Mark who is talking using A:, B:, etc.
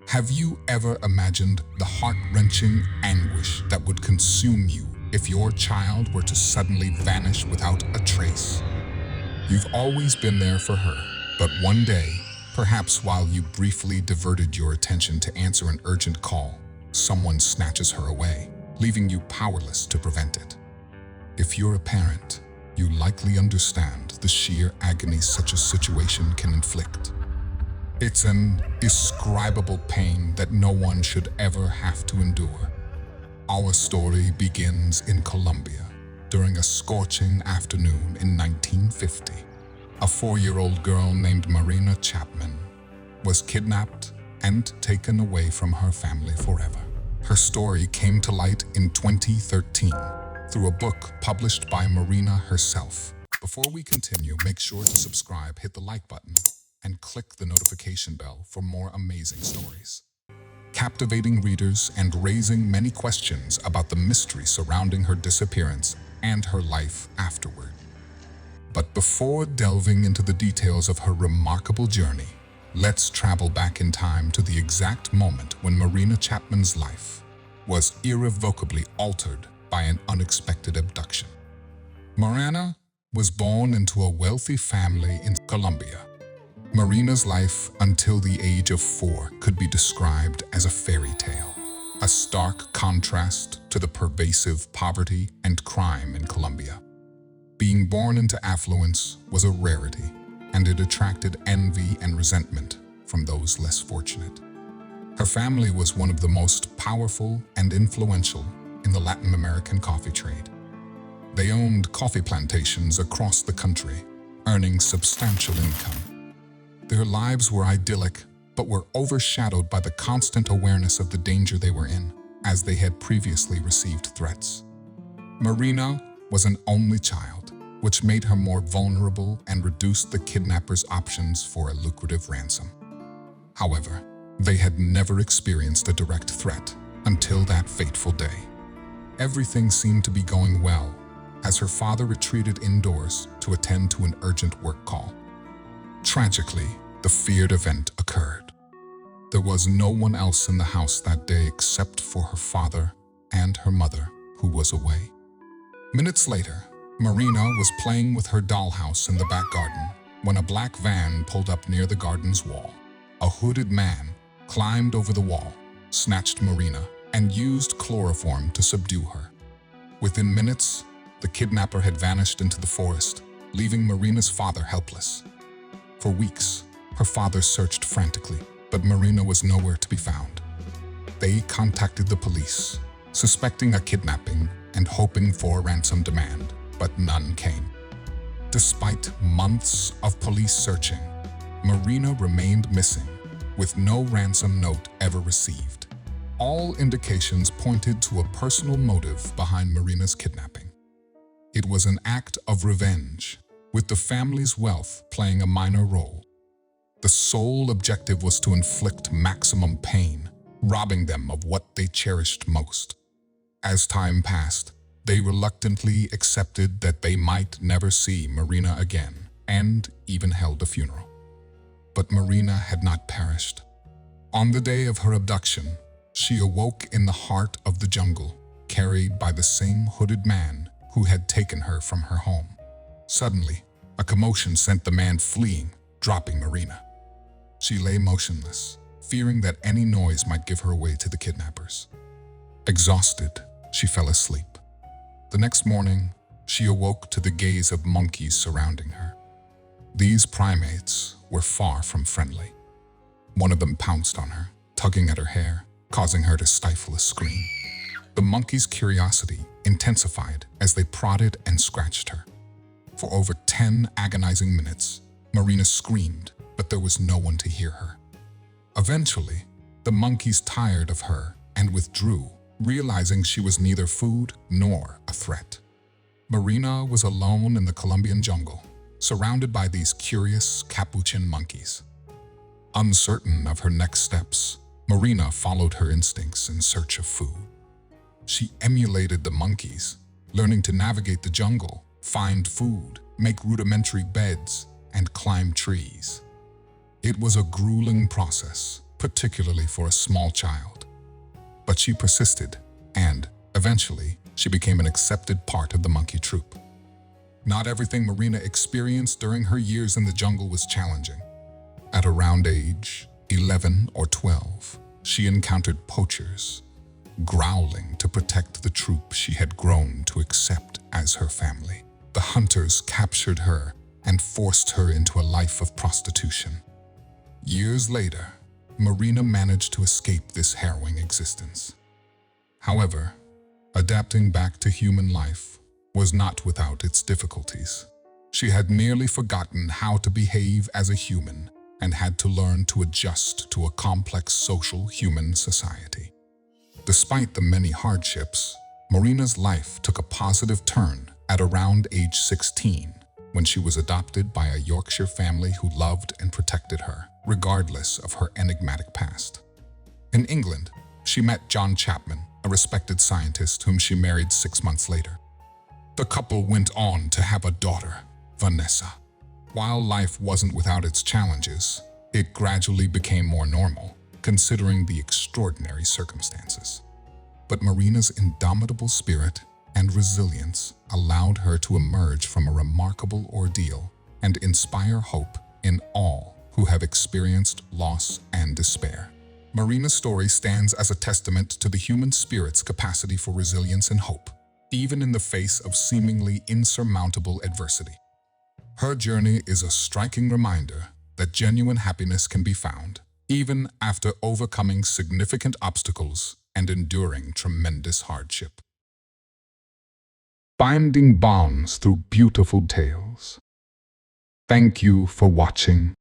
A: Have you ever imagined the heart-wrenching anguish that would consume you if your child were to suddenly vanish without a trace? You've always been there for her, but one day, perhaps while you briefly diverted your attention to answer an urgent call, someone snatches her away, leaving you powerless to prevent it. If you're a parent, you likely understand the sheer agony such a situation can inflict. It's an indescribable pain that no one should ever have to endure. Our story begins in Colombia during a scorching afternoon in 1950. A 4-year-old girl named Marina Chapman was kidnapped and taken away from her family forever. Her story came to light in 2013 through a book published by Marina herself. Before we continue, make sure to subscribe, hit the like button, and click the notification bell for more amazing stories. Captivating readers and raising many questions about the mystery surrounding her disappearance and her life afterward. But before delving into the details of her remarkable journey, let's travel back in time to the exact moment when Marina Chapman's life was irrevocably altered by an unexpected abduction. Marina was born into a wealthy family in Colombia. Marina's life until the age of 4 could be described as a fairy tale, a stark contrast to the pervasive poverty and crime in Colombia. Being born into affluence was a rarity, and it attracted envy and resentment from those less fortunate. Her family was one of the most powerful and influential in the Latin American coffee trade. They owned coffee plantations across the country, earning substantial income. Their lives were idyllic, but were overshadowed by the constant awareness of the danger they were in, as they had previously received threats. Marina was an only child, which made her more vulnerable and reduced the kidnappers' options for a lucrative ransom. However, they had never experienced a direct threat until that fateful day. Everything seemed to be going well, as her father retreated indoors to attend to an urgent work call. Tragically, the feared event occurred. There was no one else in the house that day except for her father and her mother, who was away. Minutes later, Marina was playing with her dollhouse in the back garden when a black van pulled up near the garden's wall. A hooded man climbed over the wall, snatched Marina, and used chloroform to subdue her. Within minutes, the kidnapper had vanished into the forest, leaving Marina's father helpless. For weeks, her father searched frantically, but Marina was nowhere to be found. They contacted the police, suspecting a kidnapping and hoping for a ransom demand, but none came. Despite months of police searching, Marina remained missing, with no ransom note ever received. All indications pointed to a personal motive behind Marina's kidnapping. It was an act of revenge, with the family's wealth playing a minor role. The sole objective was to inflict maximum pain, robbing them of what they cherished most. As time passed, they reluctantly accepted that they might never see Marina again, and even held a funeral. But Marina had not perished. On the day of her abduction, she awoke in the heart of the jungle, carried by the same hooded man who had taken her from her home. Suddenly, a commotion sent the man fleeing, dropping Marina. She lay motionless, fearing that any noise might give her away to the kidnappers. Exhausted, she fell asleep. The next morning, she awoke to the gaze of monkeys surrounding her. These primates were far from friendly. One of them pounced on her, tugging at her hair, causing her to stifle a scream. The monkey's curiosity intensified as they prodded and scratched her. For over 10 agonizing minutes, Marina screamed, but there was no one to hear her. Eventually, the monkeys tired of her and withdrew, realizing she was neither food nor a threat. Marina was alone in the Colombian jungle, surrounded by these curious capuchin monkeys. Uncertain of her next steps, Marina followed her instincts in search of food. She emulated the monkeys, learning to navigate the jungle, find food, make rudimentary beds, and climb trees. It was a grueling process, particularly for a small child. But she persisted, and, eventually, she became an accepted part of the monkey troop. Not everything Marina experienced during her years in the jungle was challenging. At around age 11 or 12, she encountered poachers, growling to protect the troop she had grown to accept as her family. The hunters captured her and forced her into a life of prostitution. Years later, Marina managed to escape this harrowing existence. However, adapting back to human life was not without its difficulties. She had nearly forgotten how to behave as a human and had to learn to adjust to a complex social human society. Despite the many hardships, Marina's life took a positive turn at around age 16, when she was adopted by a Yorkshire family who loved and protected her, regardless of her enigmatic past. In England, she met John Chapman, a respected scientist whom she married 6 months later. The couple went on to have a daughter, Vanessa. While life wasn't without its challenges, it gradually became more normal, considering the extraordinary circumstances. But Marina's indomitable spirit and resilience allowed her to emerge from a remarkable ordeal and inspire hope in all who have experienced loss and despair. Marina's story stands as a testament to the human spirit's capacity for resilience and hope, even in the face of seemingly insurmountable adversity. Her journey is a striking reminder that genuine happiness can be found, even after overcoming significant obstacles and enduring tremendous hardship. Finding bonds through beautiful tales. Thank you for watching.